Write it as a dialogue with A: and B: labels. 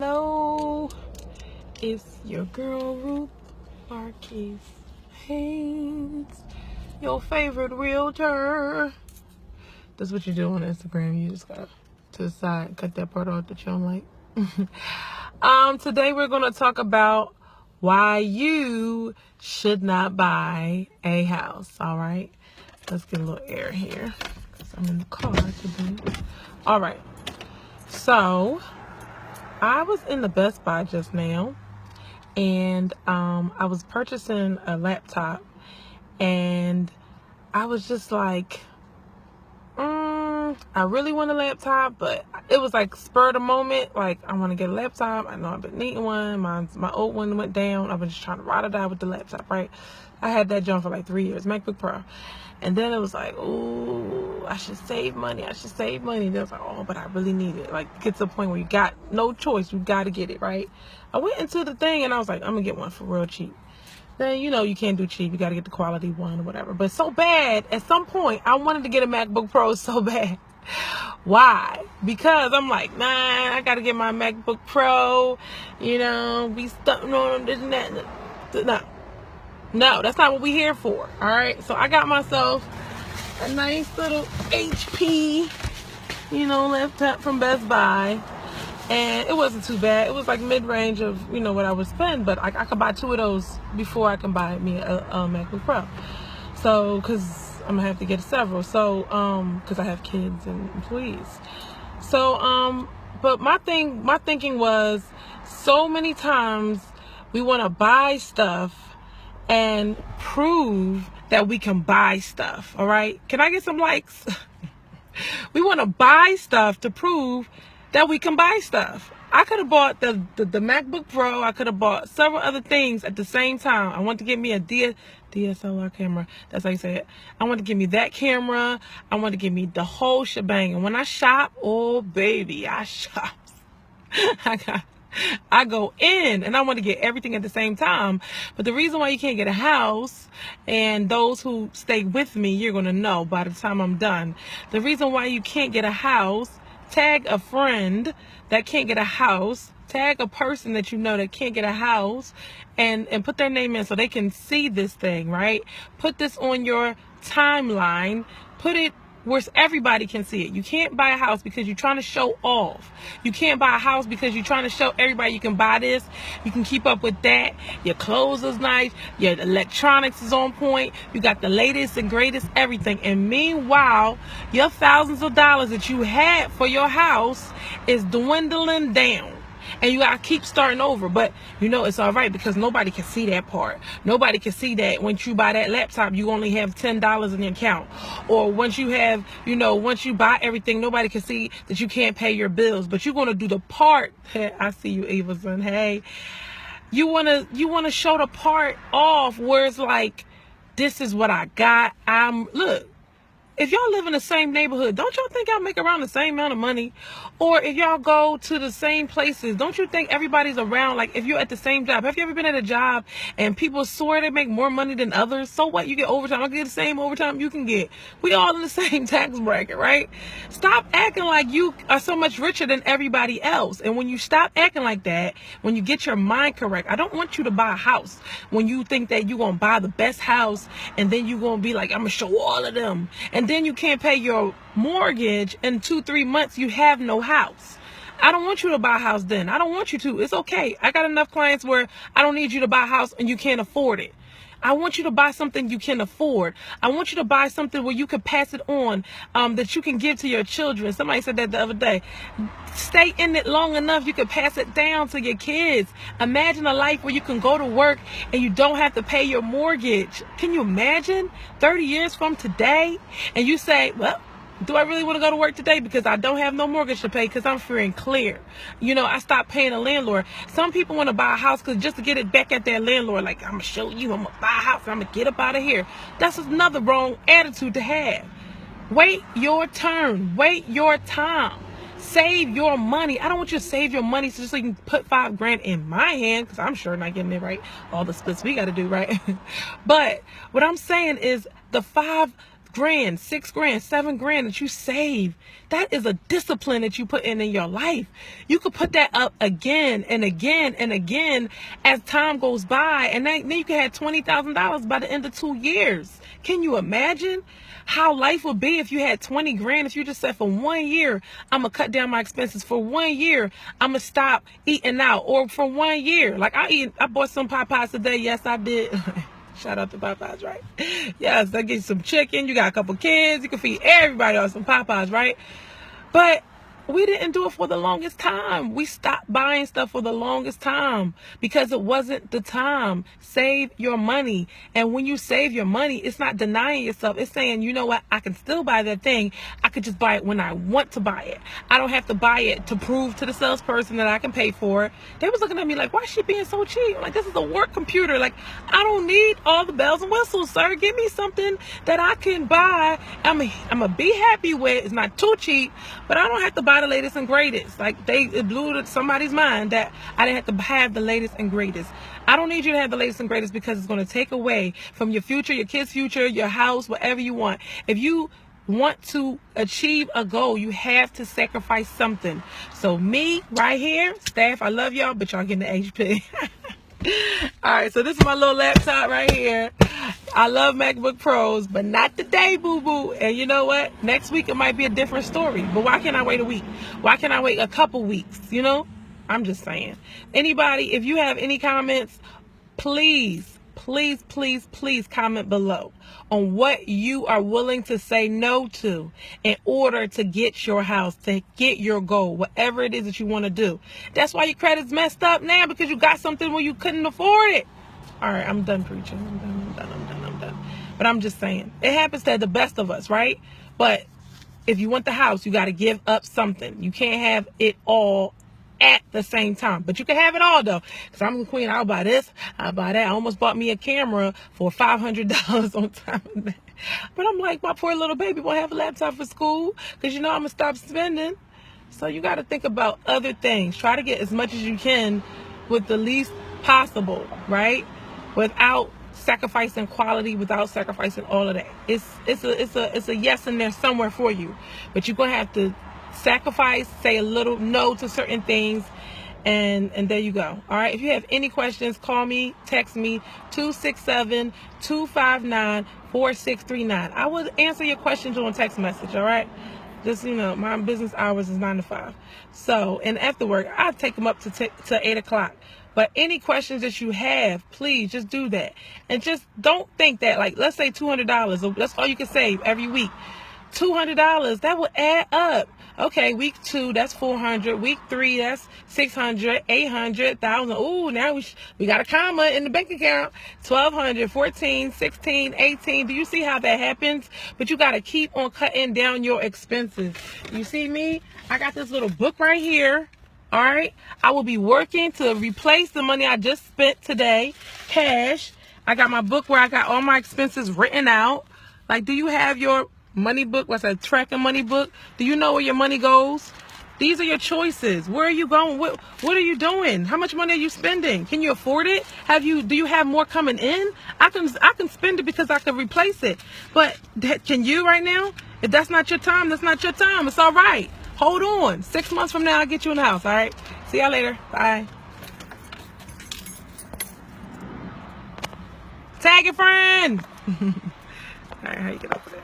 A: Hello, it's your girl Ruth Marquez Haynes, your favorite realtor. That's what you do on Instagram. You just got to the side, cut that part off that you don't like. Today we're going to talk about why you should not buy a house. All right, let's get a little air here because I'm in the car today. All right, so I was in the Best Buy just now, and I was purchasing a laptop, and I was just like, I really want a laptop, but it was like spur of the moment. Like, I want to get a laptop. I know I've been needing one. My old one went down. I've been just trying to ride or die with the laptop, right? I had that junk for like 3 years, MacBook Pro. And then it was like, ooh, I should save money. Then I was like, oh, but I really need it. Like, get to the point where you got no choice. You got to get it, right? I went into the thing and I was like, I'm going to get one for real cheap. Then, you can't do cheap. You got to get the quality one or whatever. But so bad, at some point, I wanted to get a MacBook Pro so bad. Why? Because I'm like, nah, I got to get my MacBook Pro, be stunting on them, this and that. No, that's not what we're here for. All right. So I got myself a nice little HP, laptop from Best Buy. And it wasn't too bad. It was like mid-range of, what I would spend. But I could buy two of those before I can buy me a MacBook Pro. So, because I'm going to have to get several. So, because I have kids and employees. So, but my thinking was, so many times we want to buy stuff and prove that we can buy stuff. All right. Can I get some likes? We want to buy stuff to prove that we can buy stuff. I could have bought the MacBook Pro. I could have bought several other things at the same time. I want to get me a DSLR camera. That's how you say it. I want to give me that camera. I want to give me the whole shebang. And when I shop, oh baby, I shop. I go in and I want to get everything at the same time. But the reason why you can't get a house, and those who stay with me, you're going to know by the time I'm done. The reason why you can't get a house, tag a friend that can't get a house, tag a person that you know that can't get a house, and put their name in so they can see this thing, right? Put this on your timeline. Put it where everybody can see it. You can't buy a house because you're trying to show off. You can't buy a house because you're trying to show everybody you can buy this. You can keep up with that. Your clothes is nice. Your electronics is on point. You got the latest and greatest everything. And meanwhile, your thousands of dollars that you had for your house is dwindling down. And you got to keep starting over. But, it's all right because nobody can see that part. Nobody can see that once you buy that laptop, you only have $10 in your account. Or once you have, once you buy everything, nobody can see that you can't pay your bills. But you're going to do the part. Hey, I see you, Everson. Hey, you want to show the part off where it's like, this is what I got. Look. If y'all live in the same neighborhood, don't y'all think y'all make around the same amount of money? Or if y'all go to the same places, don't you think everybody's around? Like, if you're at the same job, have you ever been at a job and people swear they make more money than others? So what? You get overtime. I get the same overtime you can get. We all in the same tax bracket, right? Stop acting like you are so much richer than everybody else. And when you stop acting like that, when you get your mind correct, I don't want you to buy a house when you think that you're going to buy the best house and then you're going to be like, I'm going to show all of them. And then you can't pay your mortgage in 2-3 months. You have no house. I don't want you to buy a house then. I don't want you to. It's okay. I got enough clients where I don't need you to buy a house and you can't afford it. I want you to buy something you can afford. I want you to buy something where you can pass it on, that you can give to your children. Somebody said that the other day. Stay in it long enough, you can pass it down to your kids. Imagine a life where you can go to work and you don't have to pay your mortgage. Can you imagine 30 years from today? And you say, well, do I really want to go to work today because I don't have no mortgage to pay because I'm free and clear? I stopped paying a landlord. Some people want to buy a house just to get it back at their landlord. Like, I'm going to show you, I'm going to buy a house, I'm going to get up out of here. That's another wrong attitude to have. Wait your turn. Wait your time. Save your money. I don't want you to save your money so you can put $5,000 in my hand because I'm sure not getting it right. All the splits we got to do, right? But what I'm saying is the grand, 6 grand, 7 grand that you save, that is a discipline that you put in your life. You could put that up again and again and again as time goes by, and then you can have $20,000 by the end of 2 years. Can you imagine how life would be if you had 20 grand? If you just said, for 1 year, I'm going to cut down my expenses. For 1 year, I'm going to stop eating out. Or for 1 year, like I bought some Popeyes today. Yes, I did. Shout out to Popeyes, right? Yes, they get some chicken. You got a couple kids. You can feed everybody on some Popeyes, right? But we didn't do it for the longest time. We stopped buying stuff for the longest time because it wasn't the time. Save your money. And when you save your money, it's not denying yourself. It's saying, you know what? I can still buy that thing. I could just buy it when I want to buy it. I don't have to buy it to prove to the salesperson that I can pay for it. They was looking at me like, why is she being so cheap? I'm like, this is a work computer. Like, I don't need all the bells and whistles, sir. Give me something that I can buy. I'm going to be happy with. It's not too cheap, but I don't have to buy the latest and greatest. Like, it blew somebody's mind that I didn't have to have the latest and greatest. I don't need you to have the latest and greatest because it's going to take away from your future, your kids' future, your house, whatever you want. If you want to achieve a goal, you have to sacrifice something. So me right here, staff, I love y'all, but y'all getting the HP. All right, so this is my little laptop right here. I love MacBook Pros, but not today, boo-boo. And you know what? Next week it might be a different story. But why can't I wait a week? Why can't I wait a couple weeks? You know? I'm just saying. Anybody, if you have any comments, please, please, please, please comment below on what you are willing to say no to in order to get your house, to get your goal, whatever it is that you want to do. That's why your credit's messed up now, because you got something where you couldn't afford it. All right, I'm done preaching. I'm done. But I'm just saying, it happens to the best of us, right? But if you want the house, you got to give up something. You can't have it all at the same time. But you can have it all, though. Because I'm the queen. I'll buy this. I'll buy that. I almost bought me a camera for $500 on top of that. But I'm like, my poor little baby won't have a laptop for school. Because, you know, I'm going to stop spending. So you got to think about other things. Try to get as much as you can with the least possible, right? Without sacrificing quality, without sacrificing all of that. It's a yes in there somewhere for you. But you're going to have to sacrifice, say a little no to certain things, and there you go. All right, if you have any questions, call me, text me, 267-259-4639. I will answer your questions on text message. All right, just, you know, my business hours is 9 to 5. So, and after work, I take them up to 8 o'clock. But any questions that you have, please just do that. And just don't think that, like, let's say $200, that's all you can save every week. $200, that will add up. Okay, week 2, that's $400. Week 3, that's $600, $800, $1,000. Ooh, now we got a comma in the bank account. $1,200, $1,400, $1,600, $1,800. Do you see how that happens? But you got to keep on cutting down your expenses. You see me? I got this little book right here. All right, I will be working to replace the money I just spent today, cash. I got my book where I got all my expenses written out. Like, do you have your money book? What's a tracking money book? Do you know where your money goes? These are your choices. Where are you going? What are you doing? How much money are you spending? Can you afford it? Do you have more coming in? I can spend it because I can replace it. But can you right now? If that's not your time, that's not your time. It's all right. Hold on. 6 months from now, I'll get you in the house. All right. See y'all later. Bye. Tag your friend. All right. How you get over there?